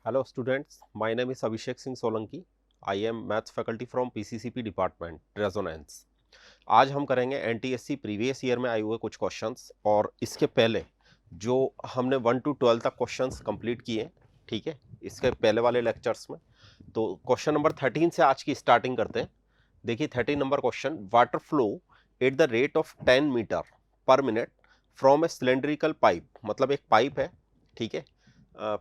Hello students, my name is Abhishek Singh Solanki. I am maths faculty from PCCP department, Resonance. आज हम करेंगे NTSC previous year में आए हुए कुछ क्वेश्चंस और इसके पहले जो हमने 1 to 12 तक क्वेश्चंस कंप्लीट किए, ठीक है, इसके पहले वाले लेक्चर्स में। तो क्वेश्चन नंबर 13 से आज की स्टार्टिंग करते हैं। देखिए 13 number question, water flow at the rate of 10 metre per minute from a cylindrical pipe, मतलब एक पाइप है, ठीक है,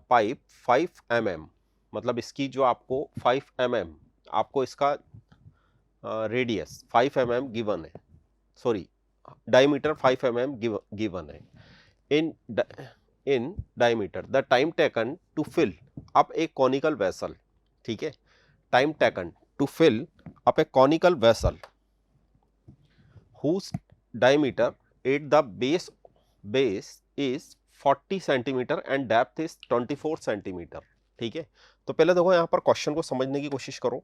पाइप 5 mm, मतलब इसकी जो आपको 5 mm आपको इसका रेडियस 5 mm गिवन है, सॉरी डायमीटर 5 mm गिवन है in diameter. The time taken to fill up a conical vessel, ठीक है, time taken to fill up a conical vessel whose diameter at the base is 40 centimetre and depth is 24 centimetre, ठीक है। तो पहले देखो यहां पर क्वेश्चन को समझने की कोशिश करो।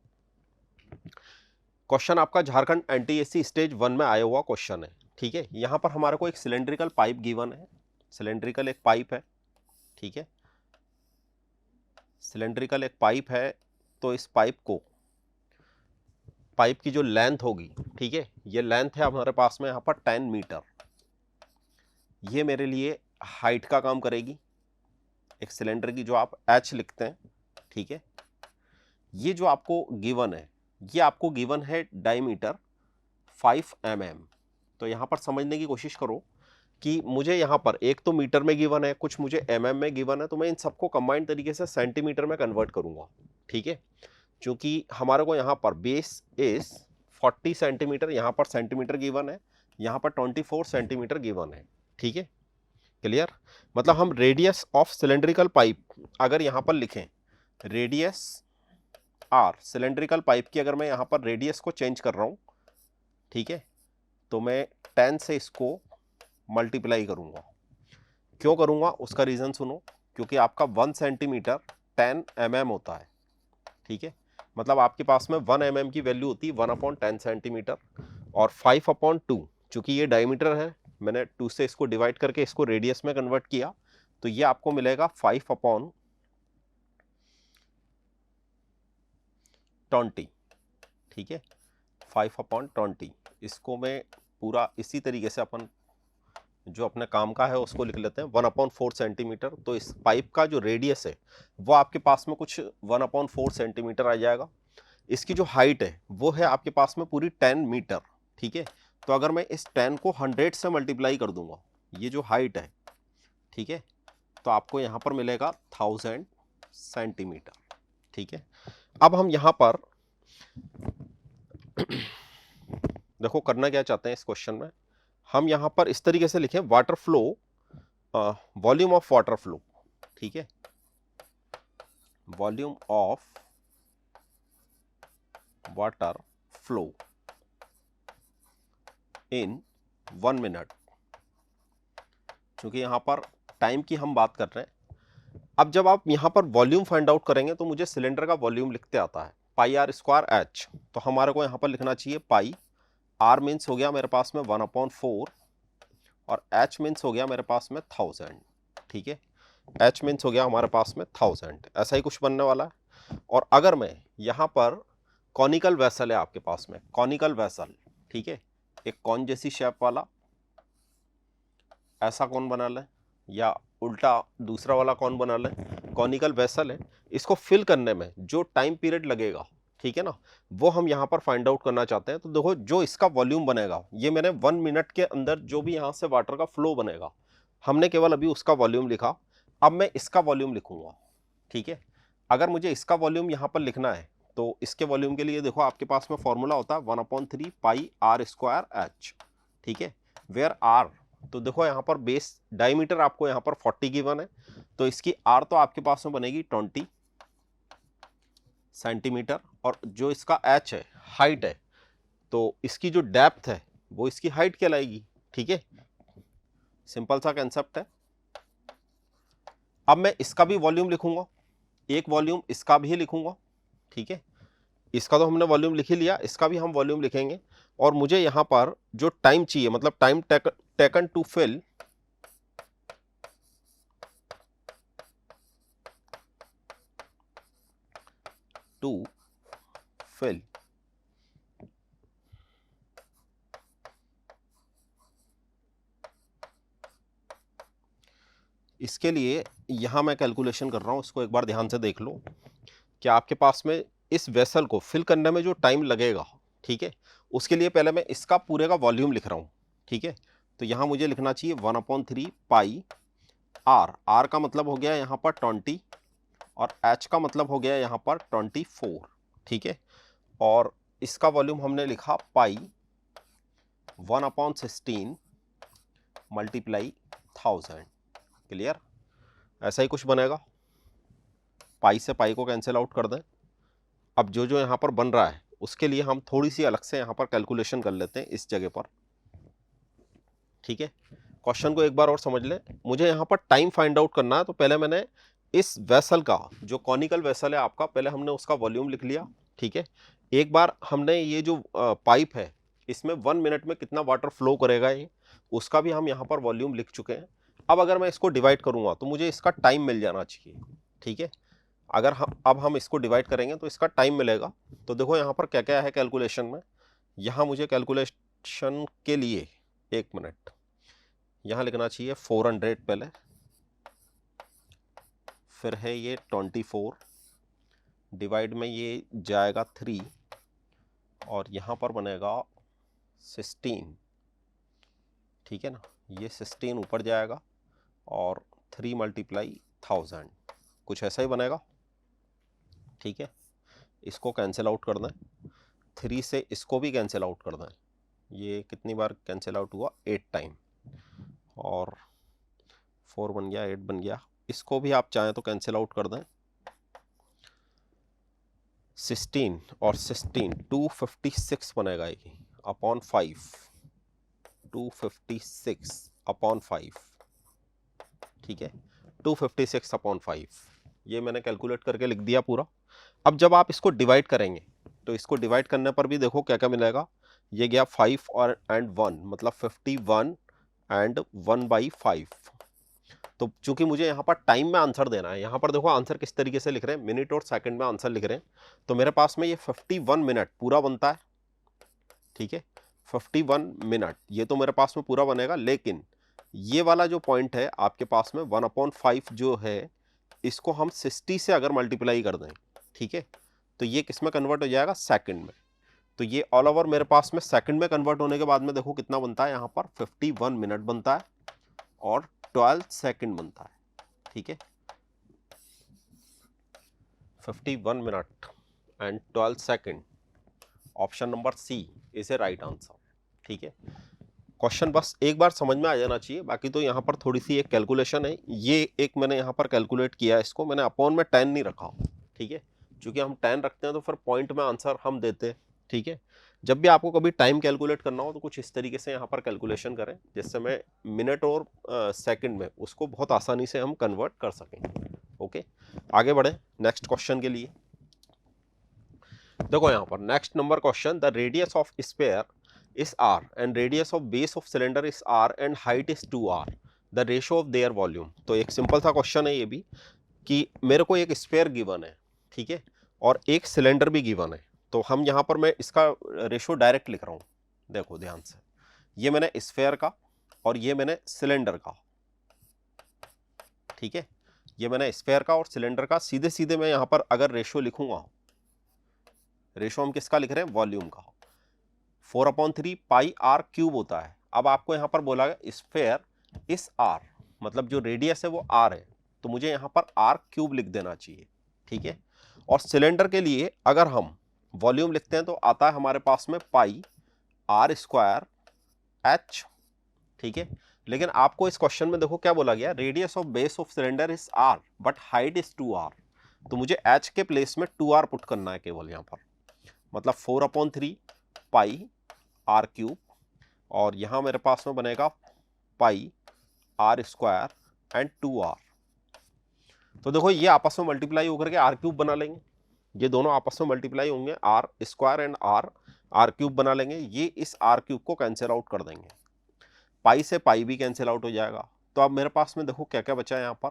क्वेश्चन आपका झारखंड एनटीएससी स्टेज 1 में आया हुआ क्वेश्चन है, ठीक है। यहां पर हमारे को एक सिलेंड्रिकल पाइप गिवन है, सिलेंड्रिकल एक पाइप है, ठीक है, सिलेंड्रिकल एक पाइप है। तो इस पाइप को, पाइप की जो लेंथ होगी, ठीक है, ये लेंथ है हमारे पास में यहाँ पर 10 मीटर। ये मेरे लिए हाइट का काम करेगी, एक सिलेंडर की जो आप एच लिखते हैं, ठीक है। ये जो आपको गिवन है, ये आपको गिवन है डायमीटर 5 mm। तो यहाँ पर समझने की कोशिश करो कि मुझे यहाँ पर एक तो मीटर में गिवन है, कुछ मुझे mm में गिवन है, तो मैं इन सबको कंबाइंड तरीके से सेंटीमीटर में कन्वर्ट करूंगा, ठीक है। क्योंकि हमारे को यहाँ पर बेस इज 40 सेंटीमीटर, यहाँ पर सेंटीमीटर गिवन है, यहाँ पर 24 सेंटीमीटर गिवन है, ठीक है, क्लियर। मतलब हम रेडियस ऑफ सिलेंड्रिकल पाइप अगर यहाँ पर लिखें, रेडियस आर सिलेंड्रिकल पाइप की, अगर मैं यहाँ पर रेडियस को चेंज कर रहा हूँ, ठीक है, तो मैं 10 से इसको मल्टीप्लाई करूँगा। क्यों करूँगा उसका रीज़न सुनो, क्योंकि आपका 1 सेंटीमीटर 10 mm होता है, ठीक है। मतलब आपके पास में 1 mm की वैल्यू होती है 1/10 सेंटीमीटर, और 5/2 चूंकि ये डायमीटर है, मैंने 2 से इसको डिवाइड करके इसको रेडियस में कन्वर्ट किया, तो ये आपको मिलेगा 5/20, ठीक है, 5/20। इसको मैं पूरा इसी तरीके से अपन जो अपने काम का है उसको लिख लेते हैं 1/4 सेंटीमीटर। तो इस पाइप का जो रेडियस है वो आपके पास में कुछ 1/4 सेंटीमीटर आ जाएगा। इसकी जो हाइट है वो है आपके पास में पूरी 10 मीटर, ठीक है। तो अगर मैं इस 10 को 100 से मल्टीप्लाई कर दूंगा, ये जो हाइट है, ठीक है, तो आपको यहाँ पर मिलेगा 1000 सेंटीमीटर, ठीक है। अब हम यहाँ पर देखो करना क्या चाहते हैं इस क्वेश्चन में, हम यहाँ पर इस तरीके से लिखें water flow, volume of water flow, ठीक है, volume of water flow in 1 minute. क्योंकि यहाँ पर टाइम की हम बात कर रहे हैं। अब जब आप यहाँ पर वॉल्यूम फाइंड आउट करेंगे तो मुझे सिलेंडर का वॉल्यूम लिखते आता है पाई आर स्क्वायर एच। तो हमारे को यहाँ पर लिखना चाहिए पाई आर मीन्स हो गया मेरे पास में 1/4 और एच मीन्स हो गया मेरे पास में 1000, ठीक है, एच मीन्स हो गया हमारे पास में 1000, ऐसा ही कुछ बनने वाला है। और अगर मैं यहाँ पर कॉनिकल वेसल है आपके पास में, कॉनिकल वेसल, ठीक है, एक कॉन जैसी शेप वाला, ऐसा कौन बना लें या उल्टा दूसरा वाला कौन बना लें, कॉनिकल वेसल है, इसको फिल करने में जो टाइम पीरियड लगेगा, ठीक है ना, वो हम यहाँ पर फाइंड आउट करना चाहते हैं। तो देखो जो इसका वॉल्यूम बनेगा, ये मैंने 1 मिनट के अंदर जो भी यहाँ से वाटर का फ्लो बनेगा, हमने केवल अभी उसका वॉल्यूम लिखा। अब मैं इसका वॉल्यूम लिखूंगा, ठीक है। अगर मुझे इसका वॉल्यूम यहाँ पर लिखना है तो इसके वॉल्यूम के लिए देखो आपके पास में फॉर्मूला होता है 1/3 पाई आर स्क्वायर एच, ठीक है, वेयर आर, तो देखो यहाँ पर बेस डायमीटर आपको यहाँ पर 40 गिवन है, तो इसकी आर तो आपके पास में बनेगी 20 सेंटीमीटर, और जो इसका एच है हाइट है, तो इसकी जो डेप्थ है वो इसकी हाइट कहलाएगी, ठीक है, सिंपल सा कंसेप्ट है। अब मैं इसका भी वॉल्यूम लिखूंगा, एक वॉल्यूम इसका भी लिखूंगा, ठीक है, इसका तो हमने वॉल्यूम लिख ही लिया, इसका भी हम वॉल्यूम लिखेंगे। और मुझे यहाँ पर जो टाइम चाहिए, मतलब time taken to fill, to fill. इसके लिए यहां मैं कैलकुलेशन कर रहा हूं, इसको एक बार ध्यान से देख लो कि आपके पास में इस वेसल को फिल करने में जो टाइम लगेगा, ठीक है, उसके लिए पहले मैं इसका पूरे का वॉल्यूम लिख रहा हूं, ठीक है। तो यहां मुझे लिखना चाहिए 1/3 पाई आर। आर का मतलब हो गया यहां पर 20 और एच का मतलब हो गया यहां पर 24, ठीक है। और इसका वॉल्यूम हमने लिखा पाई 1/16 मल्टीप्लाई 1000। क्लियर? ऐसा ही कुछ बनेगा। पाई से पाई को कैंसिल आउट कर दें। अब जो जो यहां पर बन रहा है उसके लिए हम थोड़ी सी अलग से यहां पर कैलकुलेशन कर लेते हैं इस जगह पर, ठीक है। क्वेश्चन को एक बार और समझ लें। मुझे यहां पर टाइम फाइंड आउट करना है, तो पहले मैंने इस वेसल का, जो कॉनिकल वेसल है आपका, पहले हमने उसका वॉल्यूम लिख लिया, ठीक है। एक बार हमने ये जो पाइप है इसमें 1 मिनट में कितना वाटर फ्लो करेगा ये, उसका भी हम यहाँ पर वॉल्यूम लिख चुके हैं। अब अगर मैं इसको डिवाइड करूंगा तो मुझे इसका टाइम मिल जाना चाहिए, ठीक है। अगर हम इसको डिवाइड करेंगे तो इसका टाइम मिलेगा। तो देखो यहाँ पर क्या क्या है कैलकुलेशन में। यहाँ मुझे कैलकुलेशन के लिए 1 मिनट यहाँ लिखना चाहिए 400 पहले, फिर है ये 24 डिवाइड में ये जाएगा 3 और यहाँ पर बनेगा 16, ठीक है ना। ये 16 ऊपर जाएगा और 3 मल्टीप्लाई 1000, कुछ ऐसा ही बनेगा, ठीक है। इसको कैंसिल आउट कर दें, 3 से इसको भी कैंसिल आउट कर दें। ये कितनी बार कैंसिल आउट हुआ? 8 टाइम, और 4 बन गया, 8 बन गया। इसको भी आप चाहें तो कैंसिल आउट कर दें। 16 और 16 256 बनेगा ये अपॉन 5, 256 अपॉन 5, ठीक है। 256 अपॉन 5 ये मैंने कैलकुलेट करके लिख दिया पूरा। अब जब आप इसको डिवाइड करेंगे तो इसको डिवाइड करने पर भी देखो क्या क्या मिलेगा। ये गया 5 और एंड 1, मतलब 51 एंड 1/5। तो चूंकि मुझे यहाँ पर टाइम में आंसर देना है, यहाँ पर देखो आंसर किस तरीके से लिख रहे हैं, मिनट और सेकंड में आंसर लिख रहे हैं। तो मेरे पास में ये 51 मिनट पूरा बनता है, ठीक है। 51 मिनट ये तो मेरे पास में पूरा बनेगा, लेकिन ये वाला जो पॉइंट है आपके पास में 1/5 जो है, इसको हम 60 से अगर मल्टीप्लाई कर दें, ठीक है, तो ये किस में कन्वर्ट हो जाएगा? सेकंड में। तो ये ऑल ओवर मेरे पास में सेकंड में कन्वर्ट होने के बाद में देखो कितना बनता है, यहाँ पर 51 मिनट बनता है और 12 सेकंड बनता है, ठीक है। 51 minute and 12 second, option number C is a right answer, ठीक है। क्वेश्चन बस एक बार समझ में आ जाना चाहिए, बाकी तो यहाँ पर थोड़ी सी एक कैलकुलेशन है। ये एक मैंने यहाँ पर कैलकुलेट किया, इसको मैंने अपॉन में 10 नहीं रखा, ठीक है। क्योंकि हम 10 रखते हैं तो फिर पॉइंट में आंसर हम देते हैं, ठीक है। जब भी आपको कभी टाइम कैलकुलेट करना हो तो कुछ इस तरीके से यहाँ पर कैलकुलेशन करें, जिससे मैं मिनट और सेकंड में उसको बहुत आसानी से हम कन्वर्ट कर सकें। ओके, आगे बढ़े नेक्स्ट क्वेश्चन के लिए। देखो यहाँ पर next number question, the radius of sphere is r and radius of base of cylinder is r and height is 2r, the ratio of their volume। तो एक सिंपल सा क्वेश्चन है ये भी, कि मेरे को एक स्फीयर गिवन है, ठीक है, और एक सिलेंडर भी गिवन है। तो हम यहाँ पर मैं इसका रेशियो डायरेक्ट लिख रहा हूँ, देखो ध्यान से। ये मैंने स्फीयर का और ये मैंने सिलेंडर का, ठीक है। ये मैंने स्फीयर का और सिलेंडर का, सीधे सीधे मैं यहाँ पर अगर रेशियो लिखूंगा, रेशियो हम किसका लिख रहे हैं? वॉल्यूम का। 4/3 पाई आर क्यूब होता है। अब आपको यहां पर बोला गया स्फीयर इस आर, मतलब जो रेडियस है वो आर है, तो मुझे यहां पर आर क्यूब लिख देना चाहिए, ठीक है। और सिलेंडर के लिए अगर हम वॉल्यूम लिखते हैं तो आता है हमारे पास में पाई आर स्क्वायर एच, ठीक है। लेकिन आपको इस क्वेश्चन में देखो क्या बोला गया, radius of base of cylinder is R but height is 2r। तो मुझे एच के प्लेस में 2r पुट करना है केवल यहां पर, मतलब 4/3 पाई आर क्यूब, और यहां मेरे पास में बनेगा पाई आर स्क्वायर एंड 2r। तो देखो ये आपस में मल्टीप्लाई होकर के आर क्यूब बना लेंगे, ये दोनों आपस में मल्टीप्लाई होंगे, R square and R cube बना लेंगे। ये इस आर क्यूब को कैंसिल आउट कर देंगे, पाई से पाई भी कैंसिल आउट हो जाएगा। तो अब मेरे पास में देखो क्या क्या बचा है यहाँ पर,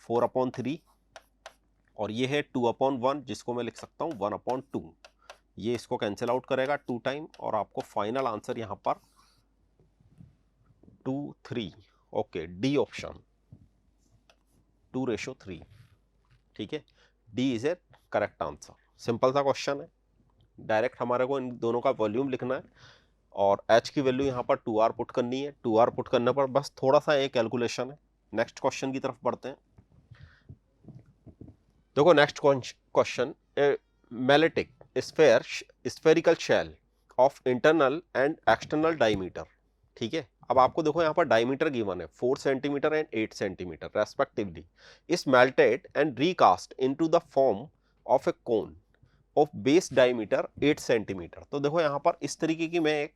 4/3 और ये है 2/1 जिसको मैं लिख सकता हूँ 1/2। ये इसको कैंसिल आउट करेगा 2 टाइम और आपको फाइनल आंसर यहाँ पर 2, 3। Okay, D option 2:3। ठीक है, D is a correct answer. Simple सा क्वेश्चन है, डायरेक्ट हमारे को इन दोनों का वॉल्यूम लिखना है और h की वैल्यू यहाँ पर 2r पुट करनी है। 2r पुट करने पर बस थोड़ा सा एक कैलकुलेशन है। नेक्स्ट क्वेश्चन की तरफ बढ़ते हैं। देखो next question, metallic spherical shell of internal and external diameter. ठीक है, अब आपको देखो यहाँ पर डायमीटर गिवन है 4 centimetre and 8 centimetre respectively, is melted and recast into the form of a cone of base diameter 8 centimetre. तो देखो यहाँ पर इस तरीके की मैं एक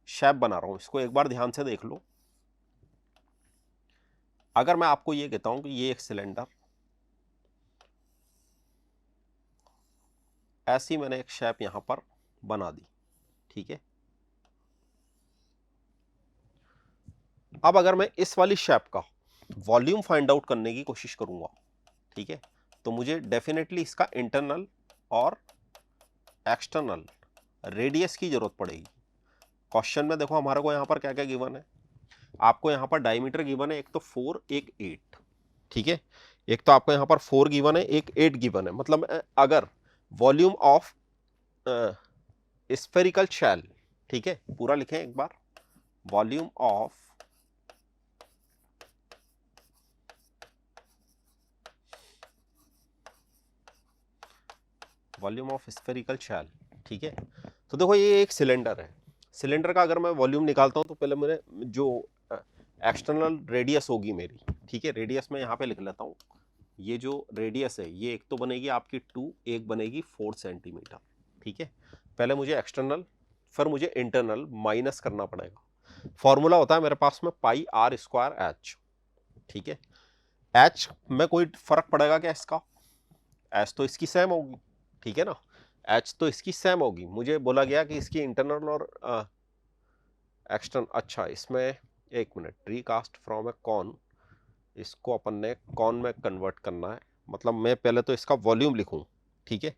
शेप बना रहा हूं, इसको एक बार ध्यान से देख लो। अगर मैं आपको ये कहता हूं कि ये एक सिलेंडर, ऐसी मैंने एक शेप यहां पर बना दी। ठीक है, अब अगर मैं इस वाली शेप का वॉल्यूम फाइंड आउट करने की कोशिश करूंगा, ठीक है, तो मुझे डेफिनेटली इसका इंटरनल और एक्सटर्नल रेडियस की जरूरत पड़ेगी। क्वेश्चन में देखो हमारे को यहां पर क्या क्या गिवन है। आपको यहां पर डायमीटर गिवन है, एक तो 4 एक 8। ठीक है, एक तो आपको यहां पर 4 गिवन है, एक 8 गिवन है। मतलब अगर वॉल्यूम ऑफ स्फेरिकल शेल, ठीक है, पूरा लिखें एक बार, वॉल्यूम ऑफ स्फेरिकल शेल। ठीक है, तो देखो ये एक सिलेंडर है। सिलेंडर का अगर मैं वॉल्यूम निकालता हूं तो पहले मैंने जो एक्सटर्नल रेडियस होगी मेरी, ठीक है, रेडियस मैं यहाँ पे लिख लेता हूँ। ये जो रेडियस है ये एक तो बनेगी आपकी 2, एक बनेगी 4 सेंटीमीटर। ठीक है, पहले मुझे एक्सटर्नल फिर मुझे इंटरनल माइनस करना पड़ेगा। फॉर्मूला होता है मेरे पास में पाई आर स्क्वायर एच। ठीक है, एच में कोई फर्क पड़ेगा क्या इसका? एच तो इसकी सेम होगी, ठीक है ना, एच तो इसकी सेम होगी। मुझे बोला गया कि इसकी इंटरनल और एक्सटर्नल, अच्छा इसमें एक minute, recast from a cone, इसको अपन ने कॉन में कन्वर्ट करना है। मतलब मैं पहले तो इसका वॉल्यूम लिखूं, ठीक है,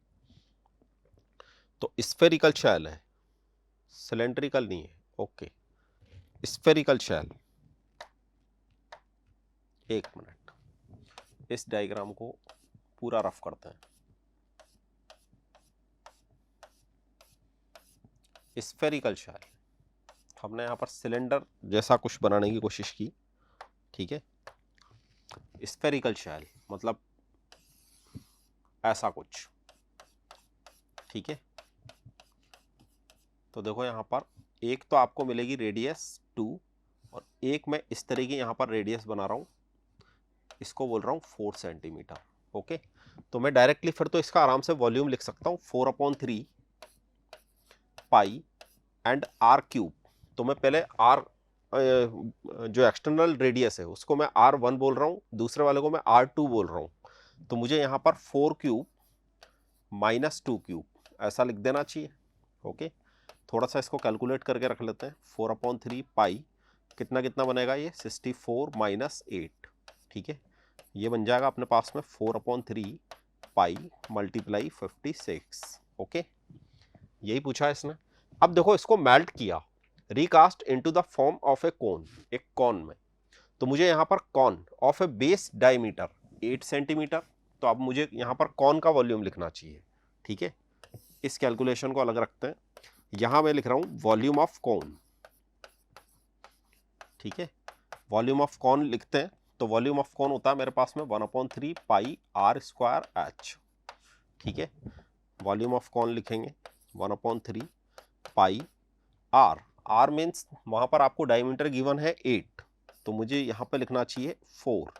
तो स्फेरिकल शेल है, सिलेंड्रिकल नहीं है। Okay, spherical shell. एक मिनट, इस डायग्राम को पूरा रफ करते हैं। स्फेरिकल शेल, हमने यहां पर सिलेंडर जैसा कुछ बनाने की कोशिश की। ठीक है, स्फेरिकल शेल मतलब ऐसा कुछ। ठीक है, तो देखो यहां पर एक तो आपको मिलेगी रेडियस 2 और एक मैं इस तरह की यहां पर रेडियस बना रहा हूं, इसको बोल रहा हूं 4 सेंटीमीटर। ओके, तो मैं डायरेक्टली फिर तो इसका आराम से वॉल्यूम लिख सकता हूं 4/3 पाई एंड आर क्यूब। तो मैं पहले आर जो एक्सटर्नल रेडियस है उसको मैं R1 बोल रहा हूं, दूसरे वाले को मैं R2 बोल रहा हूं। तो मुझे यहां पर 4 क्यूब माइनस 2 क्यूब ऐसा लिख देना चाहिए। ओके, थोड़ा सा इसको कैलकुलेट करके रख लेते हैं। 4/3 पाई कितना कितना बनेगा ये 64 माइनस 8। ठीक है, ये बन जाएगा अपने पास में 4/3 पाई मल्टीप्लाई 56। ओके, यही पूछा है इसने। अब देखो इसको मेल्ट किया, recast into the form of a cone, एक कॉन में। तो मुझे यहां पर cone of a base diameter 8 centimetre. तो अब मुझे यहां पर कॉन का वॉल्यूम लिखना चाहिए। ठीक है, इस कैलकुलेशन को अलग रखते हैं। यहां मैं लिख रहा हूं वॉल्यूम ऑफ कॉन। ठीक है, वॉल्यूम ऑफ कॉन लिखते हैं तो वॉल्यूम ऑफ कॉन होता है मेरे पास में 1/3 पाई आर स्क्वायर एच। ठीक है, वॉल्यूम ऑफ कॉन लिखेंगे 1/3 पाई आर। आर मीन्स वहां पर आपको डायमीटर गिवन है 8, तो मुझे यहां पे लिखना चाहिए 4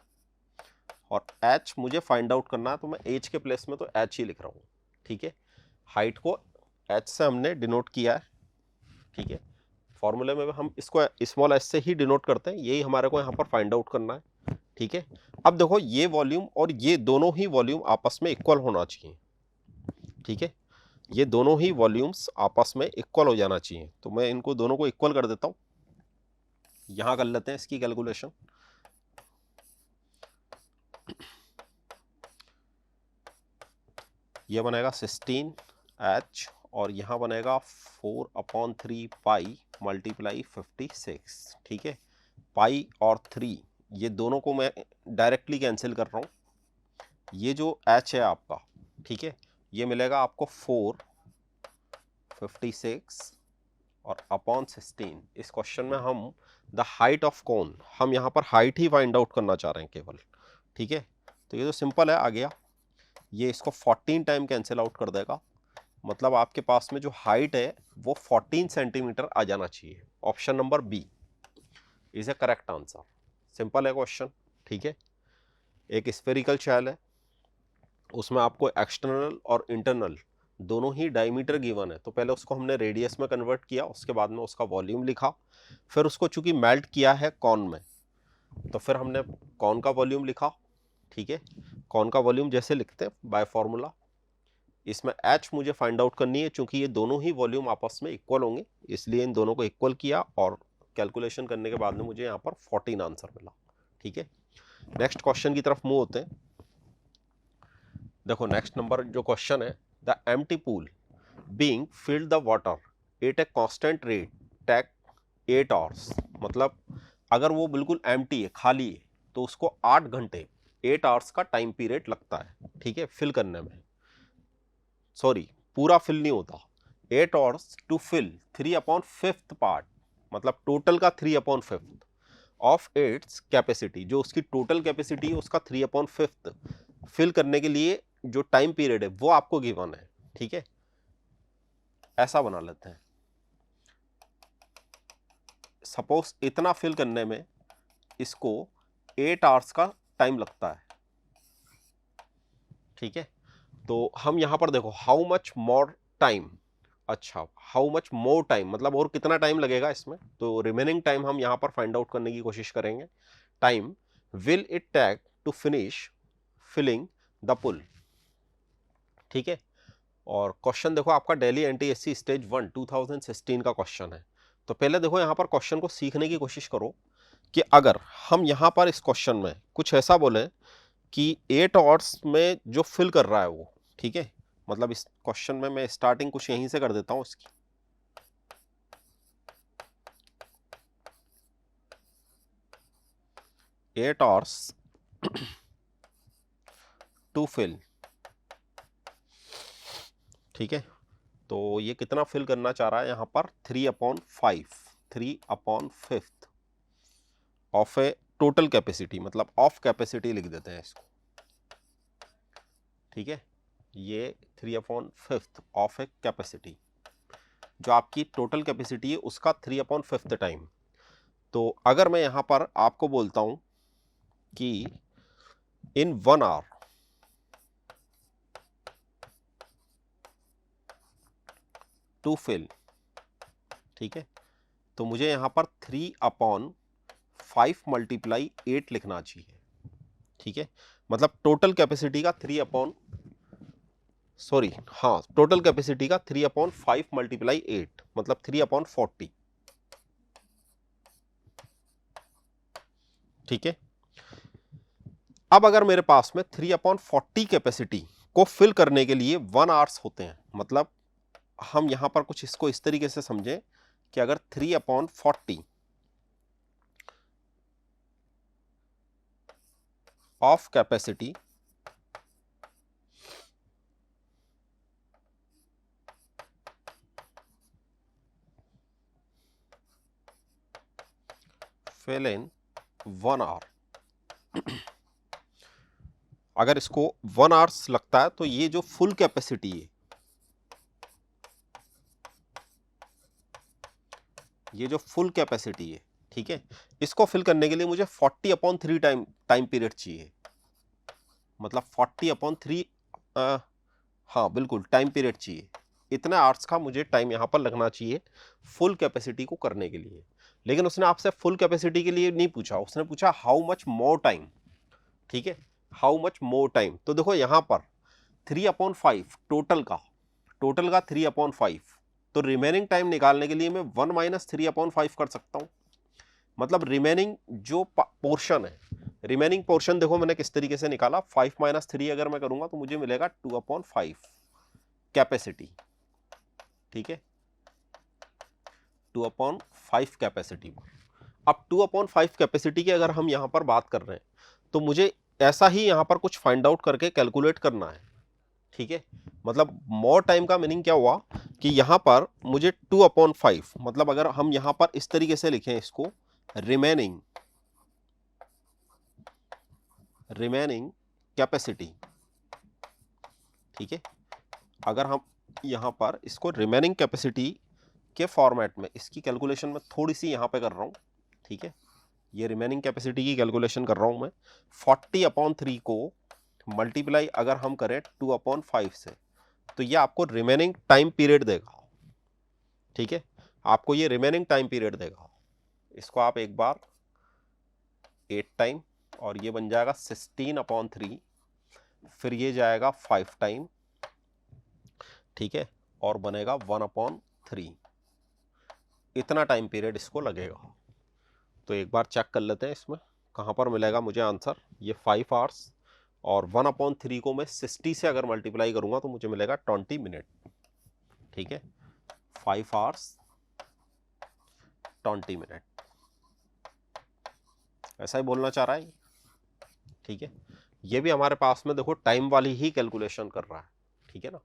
और एच मुझे फाइंड आउट करना है, तो मैं एच के प्लेस में तो एच ही लिख रहा हूं। ठीक है, हाइट को एच से हमने डिनोट किया है। ठीक है, फॉर्मूले में हम इसको स्मॉल एच से ही डिनोट करते हैं, यही हमारे को यहाँ पर फाइंड आउट करना है। ठीक है, अब देखो ये वॉल्यूम और ये दोनों ही वॉल्यूम आपस में इक्वल होना चाहिए। ठीक है, ये दोनों ही वॉल्यूम्स आपस में इक्वल हो जाना चाहिए। तो मैं इनको दोनों को इक्वल कर देता हूं, यहां कर लेते हैं इसकी कैलकुलेशन। ये बनेगा 16H और यहाँ बनेगा 4/3 पाई मल्टीप्लाई 56, ठीक है। पाई और 3 ये दोनों को मैं डायरेक्टली कैंसिल कर रहा हूँ। ये जो H है आपका, ठीक है, ये मिलेगा आपको 4/56 और अपॉन 16। इस क्वेश्चन में हम द हाइट ऑफ कोन, हम यहाँ पर हाइट ही फाइंड आउट करना चाह रहे हैं केवल, ठीक है। तो ये तो सिंपल है, आ गया। ये इसको 14 टाइम कैंसिल आउट कर देगा, मतलब आपके पास में जो हाइट है वो 14 सेंटीमीटर आ जाना चाहिए। Option number B is a correct answer. Simple है क्वेश्चन, ठीक है। एक स्फेरिकल शेल है, उसमें आपको एक्सटर्नल और इंटरनल दोनों ही डायमीटर गिवन है। तो पहले उसको हमने रेडियस में कन्वर्ट किया, उसके बाद में उसका वॉल्यूम लिखा, फिर उसको चूंकि मेल्ट किया है कॉन में, तो फिर हमने कॉन का वॉल्यूम लिखा, ठीक है। कॉन का वॉल्यूम जैसे लिखते हैं बाय फॉर्मूला, इसमें H मुझे फाइंड आउट करनी है, चूंकि ये दोनों ही वॉल्यूम आपस में इक्वल होंगे, इसलिए इन दोनों को इक्वल किया और कैलकुलेशन करने के बाद में मुझे यहाँ पर 14 आंसर मिला, ठीक है। नेक्स्ट क्वेश्चन की तरफ मूव होते हैं। देखो नेक्स्ट नंबर जो क्वेश्चन है, the empty pool being filled the water at a constant rate take 8 hours. मतलब अगर वो बिल्कुल एम्प्टी है, खाली है, तो उसको 8 घंटे 8 आवर्स का टाइम पीरियड लगता है, ठीक है, फिल करने में। सॉरी, पूरा फिल नहीं होता, 8 आवर्स टू फिल 3/5 पार्ट, मतलब टोटल का 3/5 ऑफ इट्स कैपेसिटी। जो उसकी टोटल कैपेसिटी है उसका 3/5 फिल करने के लिए जो टाइम पीरियड है वो आपको गिवन है, ठीक है। ऐसा बना लेते हैं, सपोज इतना फिल करने में इसको 8 आवर्स का टाइम लगता है, ठीक है। तो हम यहां पर देखो हाउ मच मोर टाइम, अच्छा हाउ मच मोर टाइम मतलब और कितना टाइम लगेगा इसमें, तो रिमेनिंग टाइम हम यहां पर फाइंड आउट करने की कोशिश करेंगे। Time will it take to finish filling the pool, ठीक है। और क्वेश्चन देखो आपका दिल्ली एनटीएससी स्टेज 1 2016 का क्वेश्चन है। तो पहले देखो यहां पर क्वेश्चन को सीखने की कोशिश करो कि अगर हम यहां पर इस क्वेश्चन में कुछ ऐसा बोले कि 8 आवर्स में जो फिल कर रहा है वो, ठीक है, मतलब इस क्वेश्चन में मैं स्टार्टिंग कुछ यहीं से कर देता हूं इसकी। 8 आवर्स टू फिल, ठीक है। तो ये कितना फिल करना चाह रहा है यहाँ पर 3/5 ऑफ ए टोटल कैपेसिटी, मतलब ऑफ कैपेसिटी लिख देते हैं इसको, ठीक है। ये 3/5 ऑफ ए कैपेसिटी, जो आपकी टोटल कैपेसिटी है उसका 3/5 टाइम। तो अगर मैं यहां पर आपको बोलता हूं कि इन 1 आवर टू फिल, ठीक है, तो मुझे यहां पर 3/5 मल्टीप्लाई 8 लिखना चाहिए, ठीक है। मतलब टोटल कैपेसिटी का टोटल कैपेसिटी का 3/5 मल्टीप्लाई 8 मतलब 3/40, ठीक है। अब अगर मेरे पास में 3/40 कैपेसिटी को फिल करने के लिए 1 आवर्स होते हैं, मतलब हम यहां पर कुछ इसको इस तरीके से समझें कि अगर 3/40 of capacity fill in 1 hour, अगर इसको 1 आवर्स लगता है तो ये जो फुल कैपेसिटी है, ये जो फुल कैपेसिटी है, ठीक है, इसको फिल करने के लिए मुझे 40/3 टाइम पीरियड चाहिए, मतलब 40/3 हाँ बिल्कुल टाइम पीरियड चाहिए। इतना आवर्स का मुझे टाइम यहां पर लगना चाहिए फुल कैपेसिटी को करने के लिए। लेकिन उसने आपसे फुल कैपेसिटी के लिए नहीं पूछा, उसने पूछा हाउ मच मोर टाइम, ठीक है, हाउ मच मोर टाइम। तो देखो यहां पर 3/5 टोटल का 3/5, तो रिमेनिंग टाइम निकालने के लिए मैं 1 - 3/5 कर सकता हूं। मतलब रिमेनिंग जो पोर्शन है, रिमेनिंग पोर्शन देखो मैंने किस तरीके से निकाला, 5 - 3 अगर मैं करूंगा तो मुझे मिलेगा 2/5 कैपेसिटी, ठीक है, 2/5 कैपेसिटी। अब 2/5 कैपेसिटी की अगर हम यहां पर बात कर रहे हैं तो मुझे ऐसा ही यहां पर कुछ फाइंड आउट करके कैलकुलेट करना है, ठीक है। मतलब मोर टाइम का मीनिंग क्या हुआ कि यहां पर मुझे 2/5, मतलब अगर हम यहां पर इस तरीके से लिखें इसको, रिमेनिंग कैपेसिटी, ठीक है। अगर हम यहां पर इसको रिमेनिंग कैपेसिटी के फॉर्मेट में, इसकी कैलकुलेशन में थोड़ी सी यहां पे कर रहा हूं, ठीक है, ये रिमेनिंग कैपेसिटी की कैलकुलेशन कर रहा हूं मैं। 40/3 को मल्टीप्लाई अगर हम करें 2/5 से तो ये आपको रिमेनिंग टाइम पीरियड देगा, ठीक है, आपको ये रिमेनिंग टाइम पीरियड देगा। इसको आप एक बार 8 टाइम, और ये बन जाएगा 16/3, फिर ये जाएगा 5 टाइम, ठीक है, और बनेगा 1/3। इतना टाइम पीरियड इसको लगेगा। तो एक बार चेक कर लेते हैं इसमें कहां पर मिलेगा मुझे आंसर। ये 5 आवर्स, और 1/3 को मैं 60 से अगर मल्टीप्लाई करूंगा तो मुझे मिलेगा 20 मिनट, ठीक है, 5 आवर्स 20 मिनट, ऐसा ही बोलना चाह रहा है, ठीक है। ये भी हमारे पास में देखो टाइम वाली ही कैलकुलेशन कर रहा है, ठीक है ना,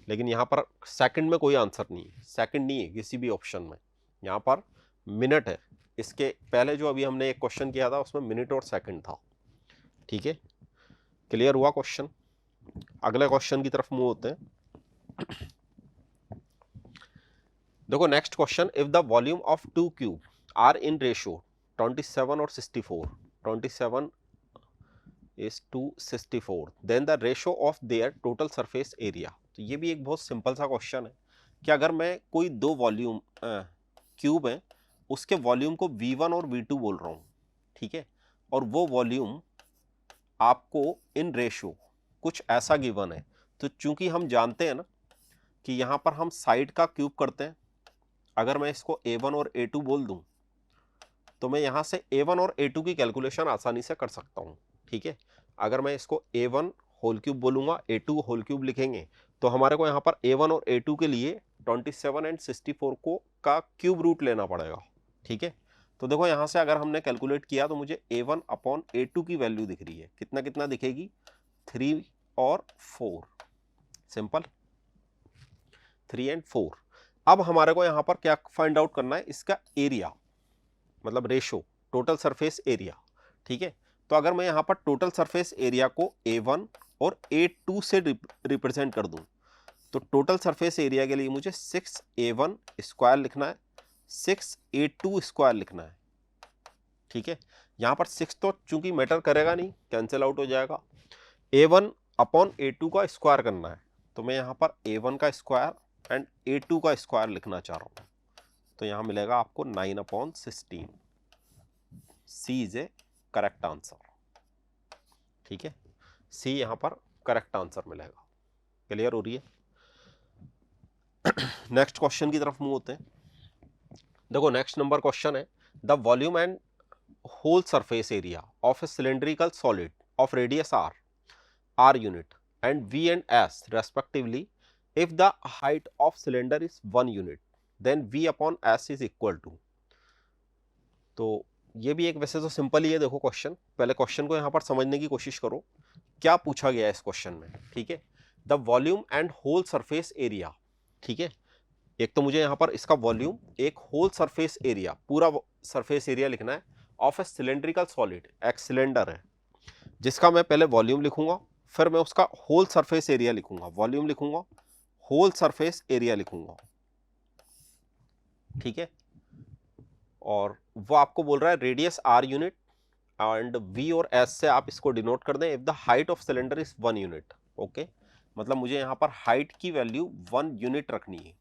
लेकिन यहाँ पर सेकंड में कोई आंसर नहीं है, सेकंड नहीं है किसी भी ऑप्शन में, यहाँ पर मिनट है। इसके पहले जो अभी हमने एक क्वेश्चन किया था उसमें मिनट और सेकंड था, ठीक है। क्लियर हुआ क्वेश्चन? अगले क्वेश्चन की तरफ मूव होते हैं। देखो next question, if the volume of 2 cube are in ratio 27 और 64, 27 is to 64, then the ratio of their total surface area। तो ये भी एक बहुत सिंपल सा क्वेश्चन है कि अगर मैं कोई दो वॉल्यूम क्यूब है उसके वॉल्यूम को V1 और V2 बोल रहा हूँ, ठीक है, और वो वॉल्यूम आपको इन रेशियो कुछ ऐसा गिवन है, तो चूंकि हम जानते हैं ना कि यहाँ पर हम साइड का क्यूब करते हैं, अगर मैं इसको A1 और A2 बोल दूं तो मैं यहाँ से A1 और A2 की कैलकुलेशन आसानी से कर सकता हूँ, ठीक है। अगर मैं इसको A1 होल क्यूब बोलूंगा, A2 होल क्यूब लिखेंगे, तो हमारे को यहाँ पर A1 और A2 के लिए 27 और 64 को का क्यूब रूट लेना पड़ेगा, ठीक है। तो देखो यहाँ से अगर हमने कैलकुलेट किया तो मुझे A1/A2 की वैल्यू दिख रही है, कितना कितना दिखेगी, 3 और 4, सिंपल, 3 और 4। अब हमारे को यहाँ पर क्या फाइंड आउट करना है, इसका एरिया, मतलब रेशो, टोटल सरफेस एरिया, ठीक है। तो अगर मैं यहाँ पर टोटल सरफेस एरिया को A1 और A2 से रिप्रेजेंट कर दूं तो टोटल सरफेस एरिया के लिए मुझे 6A1 स्क्वायर लिखना है, 6A2 स्क्वायर लिखना है, ठीक है। यहाँ पर 6 तो चूंकि मैटर करेगा नहीं, कैंसिल आउट हो जाएगा, A1/A2 का स्क्वायर करना है, तो मैं यहाँ पर A1 का स्क्वायर एंड A2 का स्क्वायर लिखना चाह रहा हूँ, तो यहाँ मिलेगा आपको 9/16। सी इज ए करेक्ट आंसर, ठीक है, सी यहाँ पर करेक्ट आंसर मिलेगा। क्लियर हो रही है? नेक्स्ट क्वेश्चन की तरफ मूव होते हैं। देखो नेक्स्ट नंबर क्वेश्चन है, the volume and whole surface area of a cylindrical solid of radius r unit and v and s respectively if the height of cylinder is 1 unit then v/s is equal to। तो ये भी एक वैसे तो simple ही है, देखो question, पहले question को यहाँ पर समझने की कोशिश करो क्या पूछा गया है इस क्वेश्चन में, ठीक है। The volume and whole surface area, ठीक है, एक तो मुझे यहाँ पर इसका वॉल्यूम, एक होल सरफेस एरिया, पूरा सरफेस एरिया लिखना है ऑफ ए सिलेंड्रिकल सॉलिड, एक सिलेंडर है जिसका मैं पहले वॉल्यूम लिखूंगा, फिर मैं उसका होल सरफेस एरिया लिखूंगा, वॉल्यूम लिखूंगा, होल सरफेस एरिया लिखूंगा, ठीक है। और वो आपको बोल रहा है radius r unit and v और s से आप इसको डिनोट कर दें if the height of cylinder is 1 unit, okay, मतलब मुझे यहां पर हाइट की वैल्यू 1 यूनिट रखनी है,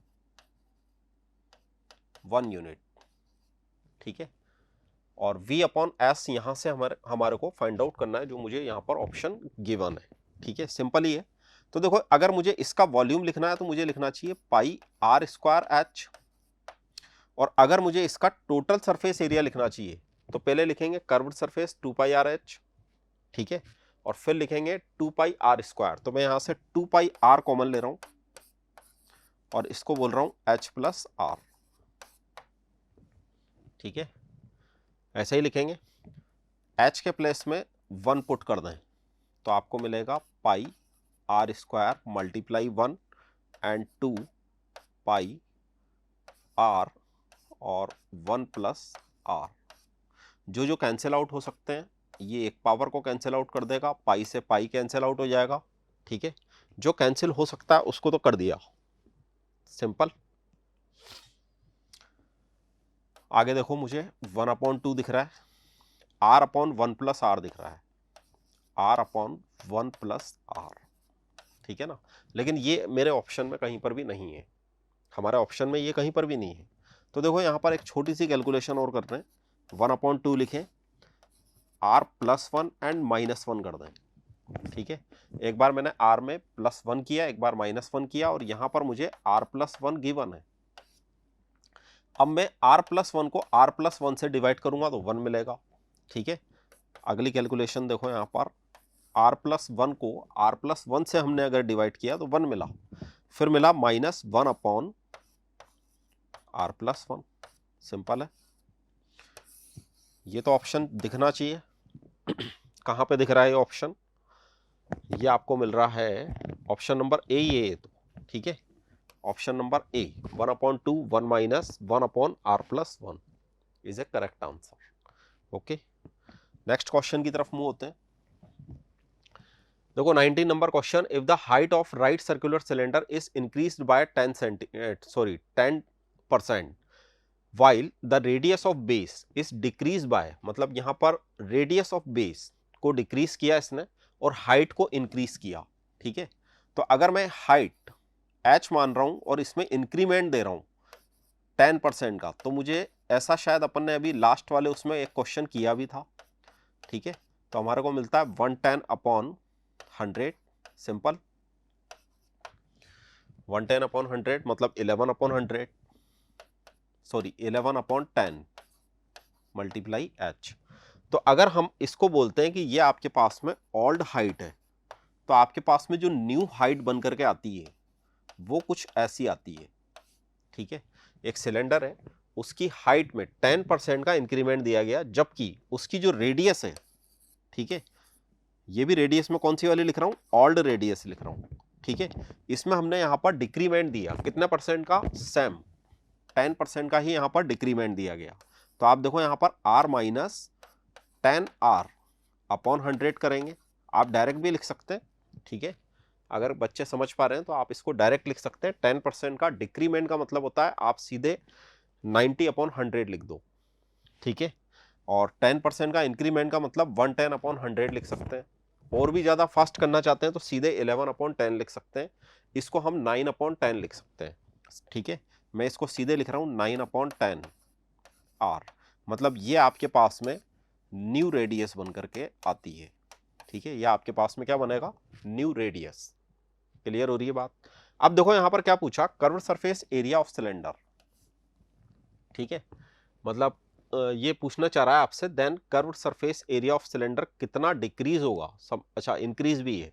1 यूनिट, ठीक है। और v/s यहां से हमारे को फाइंड आउट करना है, जो मुझे यहां पर ऑप्शन गिवन है, ठीक है, सिंपल ही है। तो देखो अगर मुझे इसका वॉल्यूम लिखना है तो मुझे लिखना चाहिए πr²h, और अगर मुझे इसका टोटल सरफेस एरिया लिखना चाहिए तो पहले लिखेंगे कर्व्ड सरफेस 2πrh, ठीक है, और फिर लिखेंगे 2 पाई आर स्क्वायर। तो मैं यहां से 2 पाई आर कॉमन ले रहा हूं और इसको बोल रहा हूं h प्लस आर। ठीक है, ऐसे ही लिखेंगे, h के प्लेस में 1 पुट कर दें तो आपको मिलेगा pi r square multiply 1 and 2 pi r और 1 प्लस आर। जो जो कैंसिल आउट हो सकते हैं, ये एक पावर को कैंसिल आउट कर देगा, पाई से पाई कैंसिल आउट हो जाएगा। ठीक है, जो कैंसिल हो सकता है उसको तो कर दिया, सिंपल। आगे देखो, मुझे 1/2 दिख रहा है, r/1 प्लस आर दिख रहा है, r/1 प्लस आर। ठीक है ना, लेकिन ये मेरे ऑप्शन में कहीं पर भी नहीं है, हमारे ऑप्शन में ये कहीं पर भी नहीं है। तो देखो यहाँ पर एक छोटी सी कैलकुलेशन और कर रहे हैं, 1/2 लिखें, r+1 एंड -1 कर दें। ठीक है, एक बार मैंने r में +1 किया, एक बार -1 किया, और यहां पर मुझे r+1 गिवन है। अब मैं r+1 को r+1 से डिवाइड करूंगा तो 1 मिलेगा। ठीक है, अगली कैलकुलेशन देखो, यहाँ पर r+1 को r+1 से हमने अगर डिवाइड किया तो 1 मिला, फिर मिला -1/r+1। सिंपल है, ये तो ऑप्शन दिखना चाहिए। कहां पे दिख रहा है ये ऑप्शन? ये आपको मिल रहा है ऑप्शन नंबर ए ही है तो। ठीक है, option number A, 1/2 1 minus 1/r+1 is a correct answer. Okay, next question की तरफ मूव होते हैं। देखो 19 number question, if the height of right circular cylinder is increased by 10% while the radius of base is decrease by, मतलब यहां पर radius of base को decrease किया इसने और हाइट को इंक्रीज किया। ठीक है, तो अगर मैं हाइट h मान रहा हूं और इसमें इंक्रीमेंट दे रहा हूं 10% का, तो मुझे ऐसा शायद अपन ने अभी लास्ट वाले उसमें एक क्वेश्चन किया भी था। ठीक है, तो हमारे को मिलता है 110/100, सिंपल। 110/100 मतलब 11/100, सॉरी 11/10 मल्टीप्लाई h। तो अगर हम इसको बोलते हैं कि ये आपके पास में ओल्ड हाइट है, तो आपके पास में जो न्यू हाइट बन करके आती है वो कुछ ऐसी आती है। ठीक है, एक सिलेंडर है, उसकी हाइट में 10% का इंक्रीमेंट दिया गया, जबकि उसकी जो रेडियस है, ठीक है, ये भी रेडियस में कौन सी वाली लिख रहा हूं? ओल्ड रेडियस लिख रहा हूं। ठीक है, इसमें हमने यहां पर डिक्रीमेंट दिया कितने परसेंट का? सेम 10% का ही यहां पर डिक्रीमेंट दिया गया। तो आप देखो यहां पर r-10r/100 करेंगे, आप डायरेक्ट भी लिख सकते हैं। ठीक है, अगर बच्चे समझ पा रहे हैं तो आप इसको डायरेक्ट लिख सकते हैं। 10% का डिक्रीमेंट का मतलब होता है आप सीधे 90/100 लिख दो। ठीक है, और 10% का इंक्रीमेंट का मतलब 110/100 लिख सकते हैं। और भी ज्यादा फास्ट करना चाहते हैं तो सीधे 11/10 लिख सकते हैं। इसको हम 9/10 लिख सकते हैं। ठीक है, मैं इसको सीधे लिख रहा हूं 9/10 r, मतलब ये आपके पास में न्यू रेडियस बन करके आती है। ठीक है, ये आपके पास में क्या बनेगा? New radius. क्लियर हो रही है बात? अब देखो यहां पर क्या पूछा, curve surface area of cylinder. ठीक है, मतलब ये पूछना चाह रहा है आपसे, then curve surface area of cylinder कितना डिक्रीज होगा? सब अच्छा, इंक्रीज भी है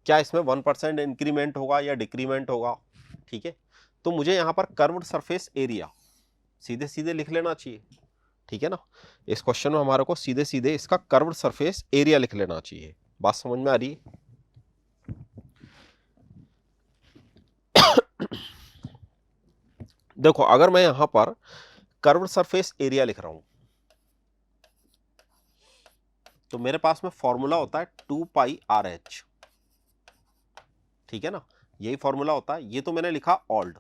क्या? इसमें 1% इंक्रीमेंट होगा या डिक्रीमेंट होगा? ठीक है, तो मुझे यहां पर कर्व सरफेस एरिया सीधे सीधे लिख लेना चाहिए। ठीक है ना, इस क्वेश्चन में हमारे को सीधे सीधे इसका कर्व सरफेस एरिया लिख लेना चाहिए। बात समझ में आ रही है? देखो अगर मैं यहां पर कर्व सरफेस एरिया लिख रहा हूं तो मेरे पास में फॉर्मूला होता है 2πRH। ठीक है ना, यही फॉर्मूला होता है। ये तो मैंने लिखा ओल्ड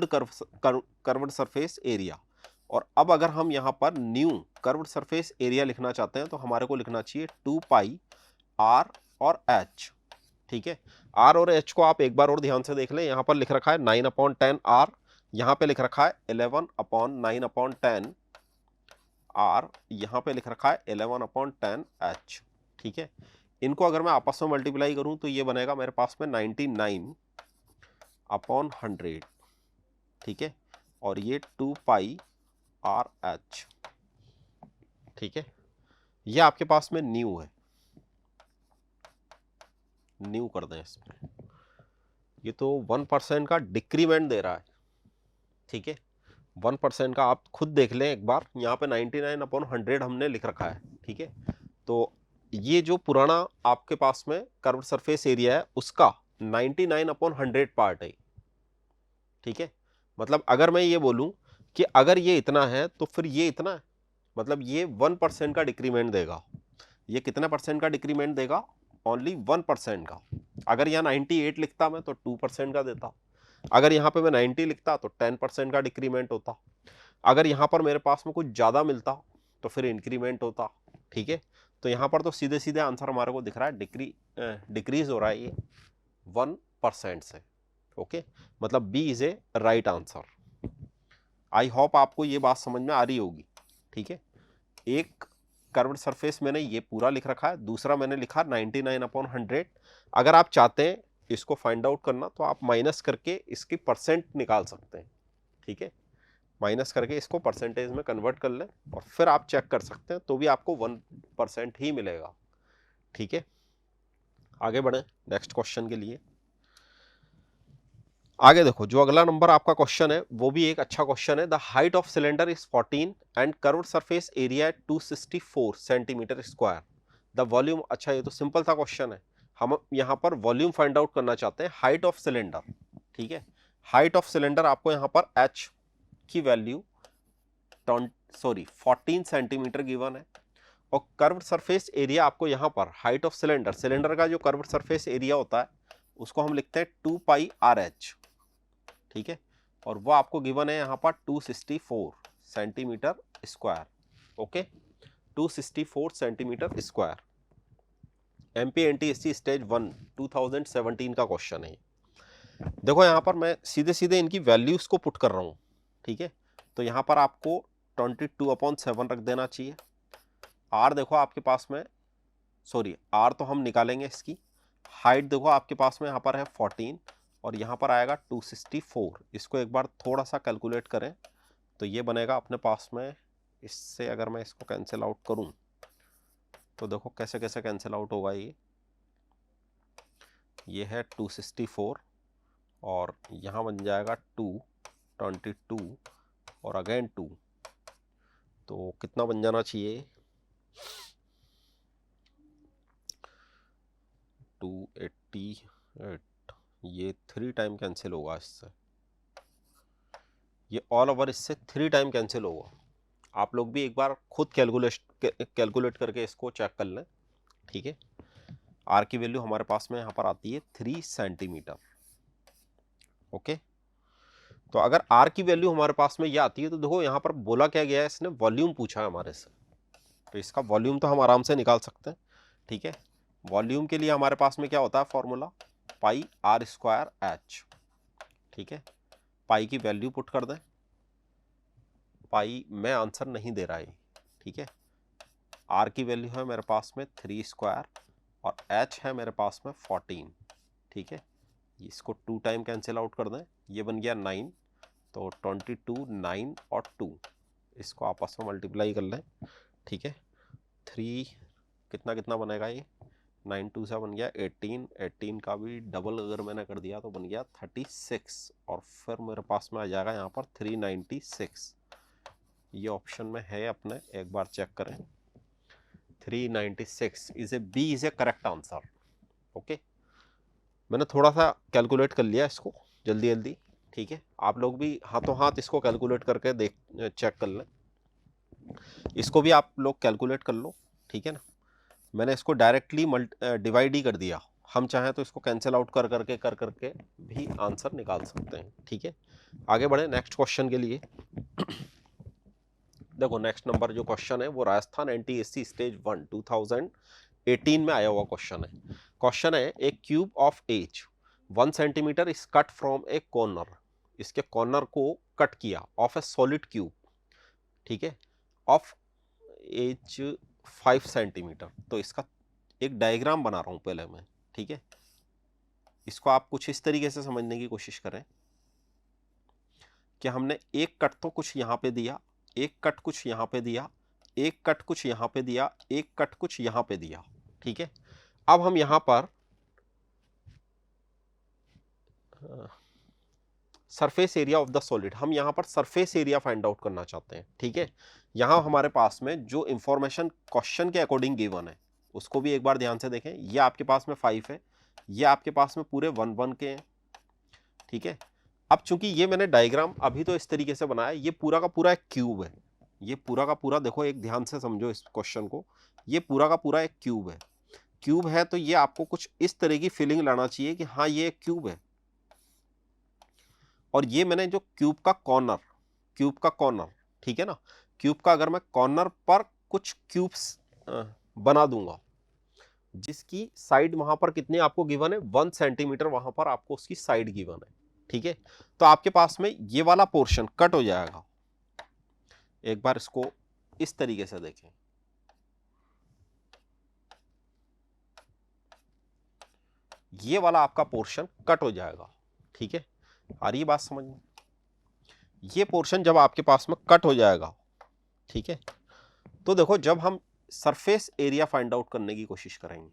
कर्व्ड सरफेस एरिया, और अब अगर हम यहां पर न्यू कर्व्ड सरफेस एरिया लिखना चाहते हैं तो हमारे को लिखना चाहिए 2πR और H। ठीक है, R और H को आप एक बार और ध्यान से देख लें, यहां पर लिख रखा है 9/10R, यहां पे लिख रखा है 11/9/10 R, यहां पे लिख रखा है 11/10H। ठीक है, इनको अगर मैं आपस में मल्टीप्लाई करूं तो ये बनेगा मेरे पास में 99/100। ठीक है, और ये 2πRH। ठीक है, ये आपके पास में न्यू है। न्यू कर दें इसमें। ये तो 1% का डिक्रीमेंट दे रहा है, ठीक है, 1% का। आप खुद देख लें एक बार, यहाँ पे 99/100 हमने लिख रखा है, ठीक है। तो ये जो पुराना आपके पास में कर्व सरफेस एरिया है उसका 99/100 पार्ट है, ठीक है। मतलब अगर मैं ये बोलूं कि अगर ये इतना है तो फिर ये इतना है, मतलब ये 1% का डिक्रीमेंट देगा। ये कितना परसेंट का डिक्रीमेंट देगा? ओनली 1% का। अगर यहाँ 98 लिखता मैं तो 2% का देता। अगर यहाँ पे मैं 90 लिखता तो 10% का डिक्रीमेंट होता। अगर यहाँ पर मेरे पास में कुछ ज़्यादा मिलता तो फिर इंक्रीमेंट होता, ठीक है। तो यहाँ पर तो सीधे सीधे आंसर हमारे को दिख रहा है डिक्रीज हो रहा है ये 1% से, ओके। मतलब B is a right answer. I hope आपको ये बात समझ में आ रही होगी, ठीक है। एक कर्व्ड सरफेस मैंने ये पूरा लिख रखा है, दूसरा मैंने लिखा 99/100। अगर आप चाहते हैं इसको फाइंड आउट करना तो आप माइनस करके इसकी परसेंट निकाल सकते हैं, ठीक है। माइनस करके इसको परसेंटेज में कन्वर्ट कर लें और फिर आप चेक कर सकते हैं, तो भी आपको 1% ही मिलेगा, ठीक है। आगे बढ़े नेक्स्ट क्वेश्चन के लिए। आगे देखो, जो अगला नंबर आपका क्वेश्चन है वो भी एक अच्छा क्वेश्चन है। The height of cylinder is 14 and curved surface area at 264 centimetre square. The volume, अच्छा ये तो सिंपल सा क्वेश्चन है, हम यहाँ पर वॉल्यूम फाइंड आउट करना चाहते हैं, हाइट ऑफ सिलेंडर, ठीक है। हाइट ऑफ सिलेंडर आपको यहाँ पर h की वैल्यू 14 सेंटीमीटर गिवन है, और कर्व्ड सरफेस एरिया आपको यहाँ पर हाइट ऑफ सिलेंडर, सिलेंडर का जो कर्व्ड सरफेस एरिया होता है उसको हम लिखते हैं 2πRh, ठीक है। और वो आपको गिवन है यहाँ पर 264 centimetre square, okay, 264 centimetre square. MPNTSC stage 1 2017 का क्वेश्चन है। देखो यहाँ पर मैं सीधे सीधे इनकी वैल्यूज को पुट कर रहा हूँ, ठीक है। तो यहाँ पर आपको 22/7 रख देना चाहिए। R देखो आपके पास में, सॉरी R तो हम निकालेंगे इसकी। हाइट देखो आपके पास में यहाँ पर है 14 और यहाँ पर आएगा 264। इसको एक बार थोड़ा सा कैलकुलेट करें तो ये बनेगा अपने पास में, इससे अगर मैं इसको कैंसिल आउट करूं तो देखो कैसे कैसे कैंसिल आउट होगा। ये है 264 और यहाँ बन जाएगा 22 और अगेन 2, तो कितना बन जाना चाहिए? 288। ये 3 टाइम कैंसिल होगा इससे, ये ऑल ओवर इससे 3 टाइम कैंसिल होगा। आप लोग भी एक बार खुद कैलकुलेट करके इसको चेक कर लें, ठीक है। आर की वैल्यू हमारे पास में यहाँ पर आती है 3 सेंटीमीटर, ओके। तो अगर आर की वैल्यू हमारे पास में ये आती है तो देखो यहाँ पर बोला क्या गया है, इसने वॉल्यूम पूछा है हमारे से, तो इसका वॉल्यूम तो हम आराम से निकाल सकते हैं, ठीक है। वॉल्यूम के लिए हमारे पास में क्या होता है फॉर्मूला, πr²h, ठीक है। पाई की वैल्यू पुट कर दें, पाई में आंसर नहीं दे रहा है, ठीक है। आर की वैल्यू है मेरे पास में 3² और h है मेरे पास में 14, ठीक है। इसको 2 टाइम कैंसिल आउट कर दें, ये बन गया 9, तो 22, 9 और 2 इसको आपस में मल्टीप्लाई कर लें, ठीक है। 3 कितना कितना बनेगा, ये 9 2 से बन गया 18, 18 का भी डबल अगर मैंने कर दिया तो बन गया 36, और फिर मेरे पास में आ जाएगा यहाँ पर 396। ये ऑप्शन में है अपने, एक बार चेक करें, 396 is a correct answer, okay. मैंने थोड़ा सा कैलकुलेट कर लिया इसको जल्दी जल्दी, ठीक है। आप लोग भी हाथों हाथ इसको कैलकुलेट करके चेक कर लें, इसको भी आप लोग कैलकुलेट कर लो, ठीक है ना। मैंने इसको डायरेक्टली डिवाइड ही कर दिया, हम चाहें तो इसको कैंसिल आउट कर करके भी आंसर निकाल सकते हैं, ठीक है। आगे बढ़े नेक्स्ट क्वेश्चन के लिए। देखो नेक्स्ट नंबर जो क्वेश्चन है वो राजस्थान NTSC स्टेज 1 2018 में आया हुआ क्वेश्चन है। क्वेश्चन है, a cube of edge 1 centimetre is cut from a corner, इसके कॉर्नर को कट किया ऑफ ए सॉलिड क्यूब, ठीक है, ऑफ एज 5 सेंटीमीटर। तो इसका एक डायग्राम बना रहा हूं पहले मैं, ठीक है। इसको आप कुछ इस तरीके से समझने की कोशिश करें कि हमने एक कट तो कुछ यहाँ पे दिया, एक कट कुछ यहाँ पे दिया, एक कट कुछ यहाँ पे दिया, एक कट कुछ यहाँ पे दिया, ठीक है। अब हम यहाँ पर surface area of the solid, हम यहाँ पर सरफेस एरिया फाइंड आउट करना चाहते हैं। ठीक है, यहाँ हमारे पास में जो इंफॉर्मेशन क्वेश्चन के अकॉर्डिंग गिवन है उसको भी एक बार ध्यान से देखें। ये आपके पास में 5 है, ये आपके पास में पूरे 1 1 के हैं। ठीक है, अब चूंकि ये मैंने डायग्राम अभी तो इस तरीके से बनाया, ये पूरा का पूरा एक क्यूब है, ये पूरा का पूरा देखो, एक ध्यान से समझो इस क्वेश्चन को, ये पूरा का पूरा एक क्यूब है। क्यूब है तो ये आपको कुछ इस तरह की फीलिंग लाना चाहिए कि हाँ ये एक क्यूब है। और ये मैंने जो क्यूब का कॉर्नर, ठीक है ना, क्यूब का अगर मैं कॉर्नर पर कुछ क्यूब्स बना दूंगा जिसकी साइड वहां पर कितने आपको गिवन है, 1 सेंटीमीटर वहां पर आपको उसकी साइड गिवन है। ठीक है, तो आपके पास में ये वाला पोर्शन कट हो जाएगा। एक बार इसको इस तरीके से देखें, ये वाला आपका पोर्शन कट हो जाएगा। ठीक है, आ रही बात समझ में? ये पोर्शन जब आपके पास में कट हो जाएगा, ठीक है, तो देखो जब हम सरफेस एरिया फाइंड आउट करने की कोशिश करेंगे,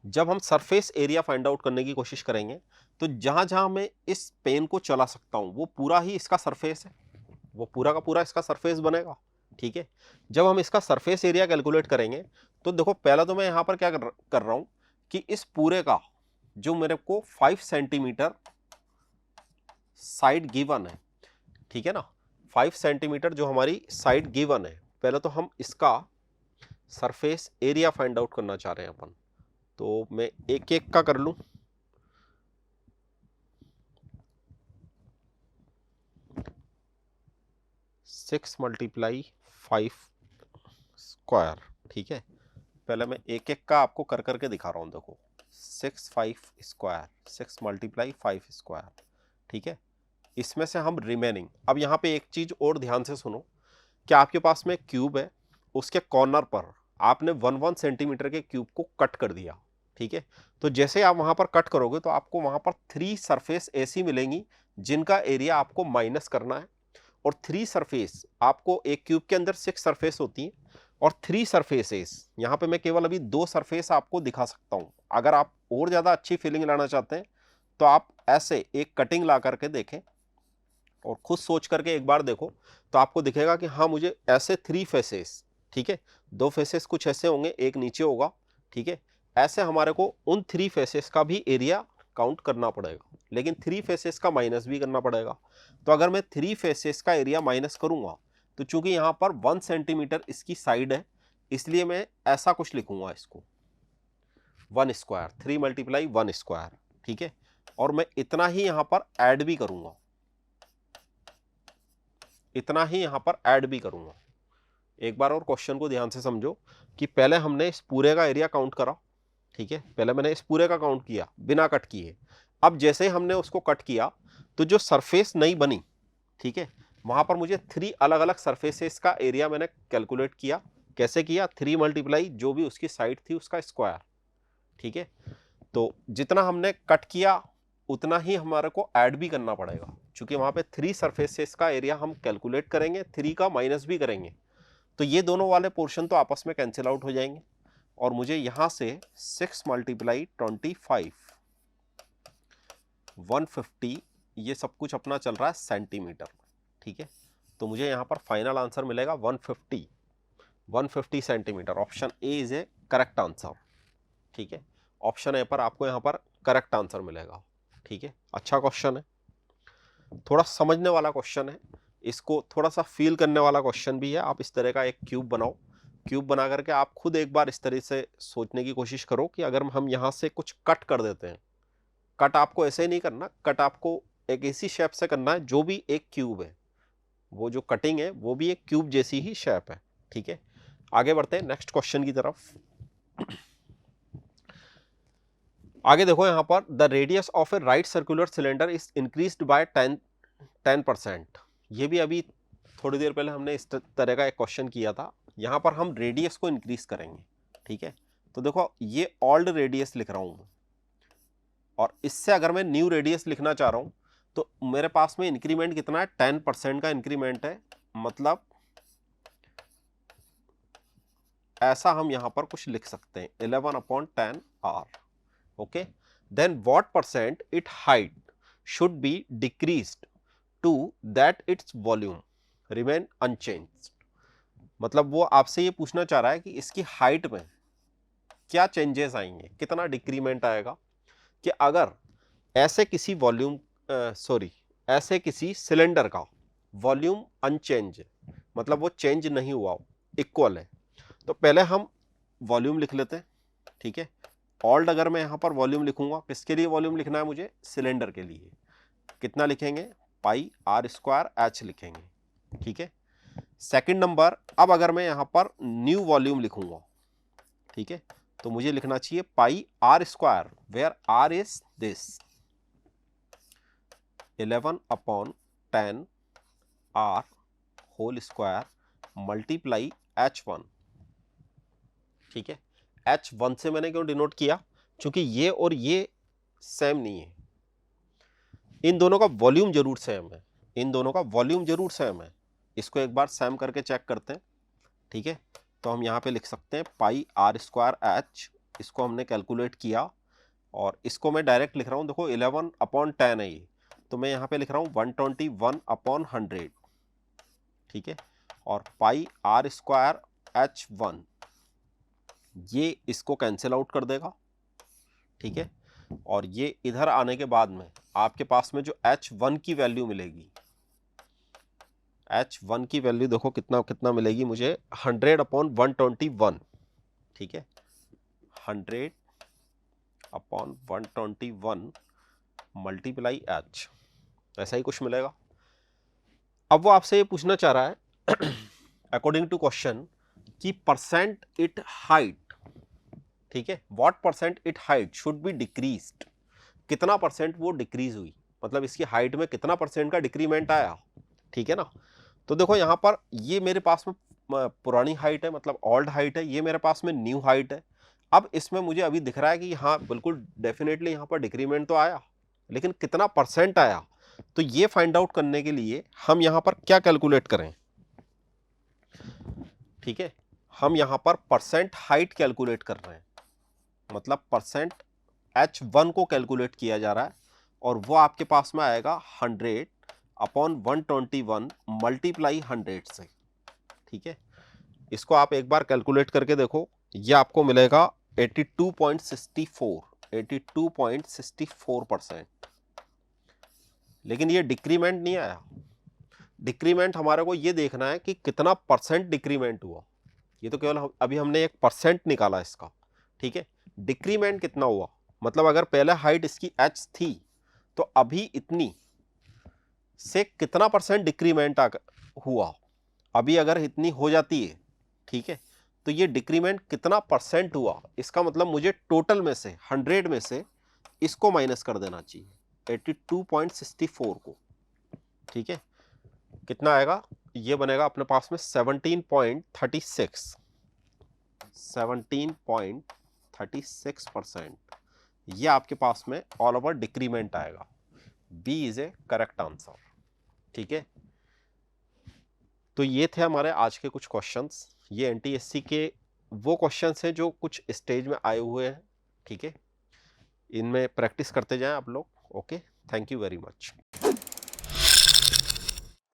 जब हम सरफेस एरिया फाइंड आउट करने की कोशिश करेंगे तो जहां जहां मैं इस पेन को चला सकता हूं वो पूरा ही इसका सरफेस है, वो पूरा का पूरा इसका सरफेस बनेगा। ठीक है, जब हम इसका सरफेस एरिया कैलकुलेट करेंगे तो देखो पहला तो मैं यहां पर क्या कर रहा हूं कि इस पूरे का जो मेरे को 5 सेंटीमीटर साइड गिवन है, ठीक है ना, 5 सेंटीमीटर जो हमारी साइड गिवन है, पहले तो हम इसका सरफेस एरिया फाइंड आउट करना चाह रहे हैं अपन, तो मैं एक एक का कर लूं। सिक्स मल्टीप्लाई 5 स्क्वायर, ठीक है, पहले मैं एक एक का आपको कर करके दिखा रहा हूं। देखो 6 5 स्क्वायर, 6 मल्टीप्लाई 5 स्क्वायर, ठीक है, इसमें से हम रिमेनिंग, अब यहाँ पे एक चीज और ध्यान से सुनो कि आपके पास में क्यूब है, उसके कॉर्नर पर आपने 1 1 सेंटीमीटर के क्यूब को कट कर दिया। ठीक है, तो जैसे आप वहां पर कट करोगे तो आपको वहां पर 3 सरफेस ऐसी मिलेंगी जिनका एरिया आपको माइनस करना है। और 3 सरफेस आपको, एक क्यूब के अंदर 6 सरफेस होती हैं और 3 सरफेसेस, यहाँ पे मैं केवल अभी 2 सरफेस आपको दिखा सकता हूं। अगर आप और ज्यादा अच्छी फीलिंग लाना चाहते हैं तो आप ऐसे एक कटिंग ला करके देखें और खुद सोच करके एक बार देखो तो आपको दिखेगा कि हाँ मुझे ऐसे 3 फेसेस, ठीक है, 2 फेसेस कुछ ऐसे होंगे, एक नीचे होगा। ठीक है, ऐसे हमारे को उन 3 फेसेस का भी एरिया काउंट करना पड़ेगा, लेकिन 3 फेसेस का माइनस भी करना पड़ेगा। तो अगर मैं 3 फेसेस का एरिया माइनस करूंगा तो चूंकि यहां पर 1 सेंटीमीटर इसकी साइड है, इसलिए मैं ऐसा कुछ लिखूंगा इसको 1 स्क्वायर, 3 मल्टीप्लाई 1 स्क्वायर। ठीक है, और मैं इतना ही यहां पर ऐड भी करूंगा, इतना ही यहां पर ऐड भी करूंगा। एक बार और क्वेश्चन को ध्यान से समझो कि पहले हमने इस पूरे का एरिया काउंट करा, ठीक है, पहले मैंने इस पूरे का काउंट किया बिना कट किए। अब जैसे ही हमने उसको कट किया तो जो सरफेस नई बनी, ठीक है, वहां पर मुझे 3 अलग अलग सरफेसेस का एरिया मैंने कैलकुलेट किया। कैसे किया? 3 मल्टीप्लाई जो भी उसकी साइड थी उसका स्क्वायर। ठीक है, तो जितना हमने कट किया उतना ही हमारे को ऐड भी करना पड़ेगा, क्योंकि वहां पे 3 सरफेसेस का एरिया हम कैलकुलेट करेंगे, 3 का माइनस भी करेंगे, तो ये दोनों वाले पोर्शन तो आपस में कैंसिल आउट हो जाएंगे और मुझे यहां से 6 मल्टीप्लाई 25 150, ये सब कुछ अपना चल रहा है सेंटीमीटर। ठीक है, तो मुझे यहां पर फाइनल आंसर मिलेगा 150 centimetre. Option A is a correct answer. ठीक है, ऑप्शन ए पर आपको यहां पर करेक्ट आंसर मिलेगा। ठीक है, अच्छा क्वेश्चन है, थोड़ा समझने वाला क्वेश्चन है, इसको थोड़ा सा फील करने वाला क्वेश्चन भी है। आप इस तरह का एक क्यूब बनाओ, क्यूब बना करके आप खुद एक बार इस तरह से सोचने की कोशिश करो कि अगर हम यहां से कुछ कट कर देते हैं, कट आपको ऐसे ही नहीं करना, कट आपको एक ऐसी शेप से करना है जो भी एक क्यूब है, वो जो कटिंग है वो भी एक क्यूब जैसी ही शेप है। ठीक है, आगे बढ़ते हैं नेक्स्ट क्वेश्चन की तरफ। आगे देखो यहां पर the radius of A right circular cylinder is increased by 10%। ये भी अभी थोड़ी देर पहले हमने इस तरह का एक क्वेश्चन किया था। यहां पर हम रेडियस को इंक्रीज करेंगे। ठीक है, तो देखो ये ओल्ड रेडियस लिख रहा हूं और इससे अगर मैं न्यू रेडियस लिखना चाह रहा हूं तो मेरे पास में इंक्रीमेंट कितना है, 10% का इंक्रीमेंट है। मतलब ऐसा हम यहां पर कुछ लिख सकते हैं 11/10 r. Okay, then what percent it height should be decreased to that its volume remain unchanged. मतलब वो आपसे ये पूछना चाह रहा है कि इसकी हाइट में क्या चेंजेस आएंगे, कितना डिक्रीमेंट आएगा कि अगर ऐसे किसी वॉल्यूम ऐसे किसी सिलेंडर का वॉल्यूम अनचेंज है, मतलब वो चेंज नहीं हुआ, इक्वल है. तो पहले हम वॉल्यूम लिख लेते हैं. ठीक है, ऑल्ड अगर मैं यहां पर वॉल्यूम लिखूंगा, किसके लिए वॉल्यूम लिखना है मुझे? सिलेंडर के लिए. कितना लिखेंगे? पाई आर स्क्वायर एच लिखेंगे. ठीक है. सेकंड नंबर, अब अगर मैं यहां पर न्यू वॉल्यूम लिखूंगा, ठीक है, तो मुझे लिखना चाहिए pi r square, where r is this 11/10 r whole square multiply H1. ठीक है, H1 से मैंने क्यों डिनोट किया? क्योंकि ये और ये सेम नहीं है. इन दोनों का वॉल्यूम जरूर सेम है, इन दोनों का वॉल्यूम जरूर सेम है. इसको एक बार सेम करके चेक करते हैं. ठीक है, तो हम यहाँ पे लिख सकते हैं पाई आर स्क्वायर एच. इसको हमने कैलकुलेट किया और इसको मैं डायरेक्ट लिख रहा हूँ. देखो 11/10 है ये, तो मैं यहाँ पे लिख रहा हूँ 121/100. ठीक है, और पाई आर स्क्वायर H1 ये इसको कैंसिल आउट कर देगा. ठीक है, और ये इधर आने के बाद में आपके पास में जो H1 की वैल्यू मिलेगी, H1 की वैल्यू देखो कितना कितना मिलेगी मुझे, 100/121. ठीक है, 100/121 मल्टीप्लाई H, ऐसा ही कुछ मिलेगा. अब वो आपसे ये पूछना चाह रहा है अकॉर्डिंग टू क्वेश्चन कि परसेंट इट हाइट. ठीक है, what percent it height should be decreased, कितना परसेंट वो डिक्रीज हुई, मतलब इसकी हाइट में कितना परसेंट का डिक्रीमेंट आया. ठीक है ना. तो देखो यहां पर ये मेरे पास में पुरानी हाइट है, मतलब ओल्ड हाइट है, ये मेरे पास में न्यू हाइट है. अब इसमें मुझे अभी दिख रहा है कि हाँ बिल्कुल डेफिनेटली यहां पर डिक्रीमेंट तो आया, लेकिन कितना परसेंट आया, तो ये फाइंड आउट करने के लिए हम यहां पर क्या कैलकुलेट करें? ठीक है, हम यहां पर परसेंट हाइट कैलकुलेट कर रहे हैं, मतलब परसेंट H1 को कैलकुलेट किया जा रहा है, और वो आपके पास में आएगा 100/121 मल्टीप्लाई 100 से. ठीक है, इसको आप एक बार कैलकुलेट करके देखो, ये आपको मिलेगा 82.64%. लेकिन ये डिक्रीमेंट नहीं आया. डिक्रीमेंट हमारे को ये देखना है कि कितना परसेंट डिक्रीमेंट हुआ. ये तो केवल अभी हमने एक परसेंट निकाला इसका. ठीक है, डिक्रीमेंट कितना हुआ, मतलब अगर पहले हाइट इसकी H थी, तो अभी इतनी से कितना परसेंट डिक्रीमेंट हुआ. अभी अगर इतनी हो जाती है, ठीक है, तो ये डिक्रीमेंट कितना परसेंट हुआ, इसका मतलब मुझे टोटल में से 100 में से इसको माइनस कर देना चाहिए, 82.64 को. ठीक है, कितना आएगा? ये बनेगा अपने पास में 17.36, 17.36%. ये आपके पास में ऑल ओवर डिक्रीमेंट आएगा. B is a correct answer. ठीक है, तो ये थे हमारे आज के कुछ क्वेश्चंस. ये एनटीएससी के वो क्वेश्चंस हैं जो कुछ स्टेज में आए हुए हैं. ठीक है, इनमें प्रैक्टिस करते जाएं आप लोग. Okay, thank you very much.